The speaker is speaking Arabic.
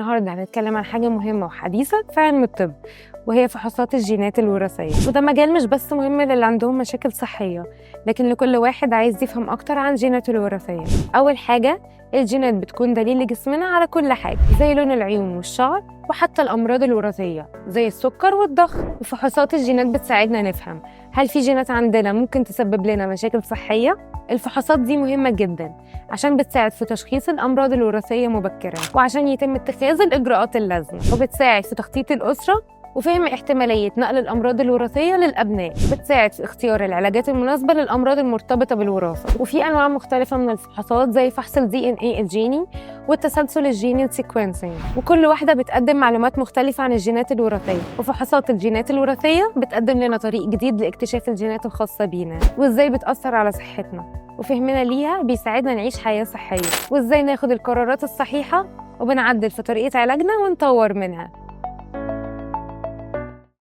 النهارده هنتكلم عن حاجة مهمة وحديثة في علم الطب، وهي فحوصات الجينات الوراثية. وده مجال مش بس مهم للي عندهم مشاكل صحية، لكن لكل واحد عايز يفهم أكتر عن جيناته الوراثية. أول حاجة، الجينات بتكون دليل لجسمنا على كل حاجة، زي لون العيون والشعر، وحتى الأمراض الوراثية زي السكر والضغط. وفحوصات الجينات بتساعدنا نفهم هل في جينات عندنا ممكن تسبب لنا مشاكل صحية. الفحوصات دي مهمة جدا عشان بتساعد في تشخيص الأمراض الوراثية مبكرا، وعشان يتم اتخاذ الإجراءات اللازمة، وبتساعد في تخطيط الأسرة وفهم احتمالية نقل الأمراض الوراثية للأبناء. بتساعد في اختيار العلاجات المناسبة للأمراض المرتبطة بالوراثة. وفي أنواع مختلفة من الفحوصات زي فحص ال DNA الجيني والتسلسل الجيني السيكونسينج، وكل واحدة بتقدم معلومات مختلفة عن الجينات الوراثية. وفحوصات الجينات الوراثية بتقدم لنا طريق جديد لاكتشاف الجينات الخاصة بينا وإزاي بتأثر على صحتنا، وفهمنا ليها بيساعدنا نعيش حياة صحية وإزاي ناخد القرارات الصحيحة، وبنعدل في طريقة علاجنا ونطور منها.